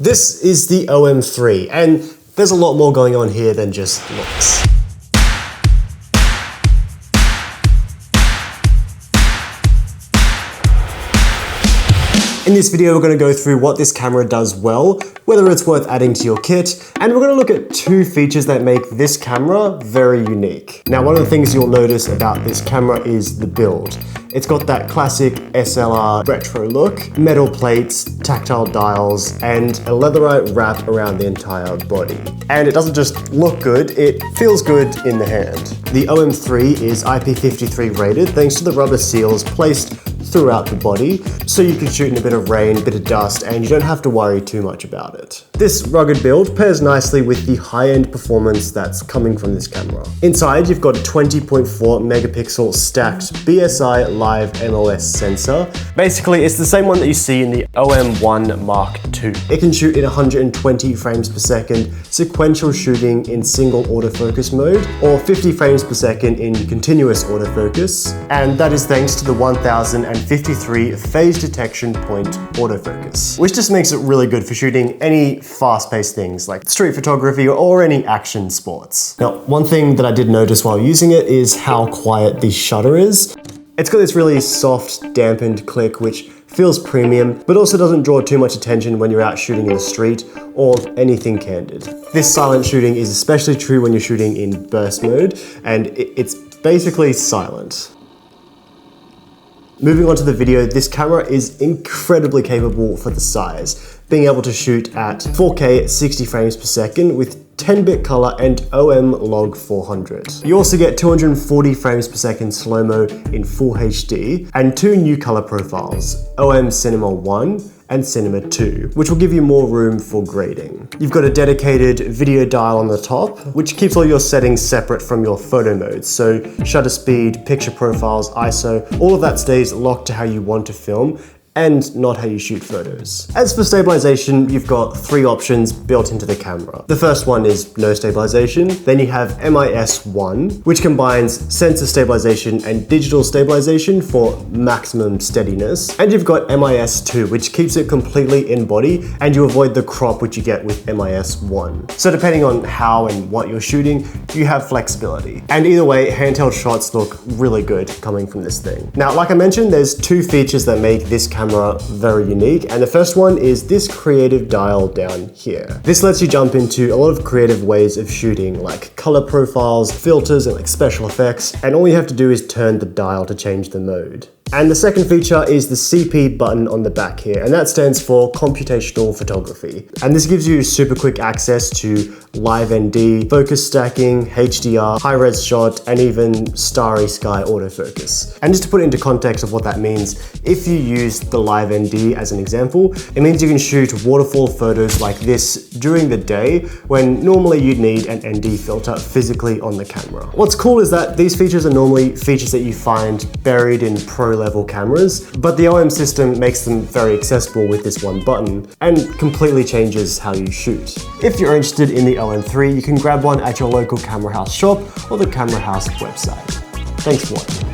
This is the OM-3, and there's a lot more going on here than just looks. In this video, we're going to go through what this camera does well, whether it's worth adding to your kit, and we're going to look at two features that make this camera very unique. Now, one of the things you'll notice about this camera is the build. It's got that classic SLR retro look, metal plates, tactile dials, and a leatherite wrap around the entire body. And it doesn't just look good, it feels good in the hand. The OM-3 is IP53 rated thanks to the rubber seals placed throughout the body, so you can shoot in a bit of rain, a bit of dust, and you don't have to worry too much about it. This rugged build pairs nicely with the high-end performance that's coming from this camera. Inside, you've got a 20.4 megapixel stacked BSI Live MOS sensor. Basically, it's the same one that you see in the OM-1 Mark II. It can shoot in 120 frames per second, sequential shooting in single autofocus mode, or 50 frames per second in continuous autofocus, and that is thanks to the 1053 phase detection point autofocus, which just makes it really good for shooting any fast-paced things like street photography or any action sports. Now, one thing that I did notice while using it is how quiet the shutter is. It's got this really soft, dampened click, which feels premium, but also doesn't draw too much attention when you're out shooting in the street or anything candid. This silent shooting is especially true when you're shooting in burst mode, and it's basically silent. Moving on to the video, this camera is incredibly capable for the size, being able to shoot at 4K at 60 frames per second with 10-bit color and OM log 400. You also get 240 frames per second slow-mo in full HD and two new color profiles, OM Cinema 1 and Cinema 2, which will give you more room for grading. You've got a dedicated video dial on the top, which keeps all your settings separate from your photo modes. So shutter speed, picture profiles, ISO, all of that stays locked to how you want to film and not how you shoot photos. As for stabilization, you've got three options built into the camera. The first one is no stabilization. Then you have MIS1, which combines sensor stabilization and digital stabilization for maximum steadiness. And you've got MIS2, which keeps it completely in body, and you avoid the crop which you get with MIS1. So depending on how and what you're shooting, you have flexibility. And either way, handheld shots look really good coming from this thing. Now, like I mentioned, there's two features that make this camera very unique, and the first one is this creative dial down here. This lets you jump into a lot of creative ways of shooting, like color profiles, filters, and like special effects, and all you have to do is turn the dial to change the mode. And the second feature is the CP button on the back here, and that stands for computational photography. And this gives you super quick access to live ND, focus stacking, HDR, high-res shot, and even starry sky autofocus. And just to put it into context of what that means, if you use the live ND as an example, it means you can shoot waterfall photos like this during the day when normally you'd need an ND filter physically on the camera. What's cool is that these features are normally features that you find buried in pro-level cameras, but the OM system makes them very accessible with this one button and completely changes how you shoot. If you're interested in the OM-3, you can grab one at your local camera house shop or the camera house website. Thanks for watching.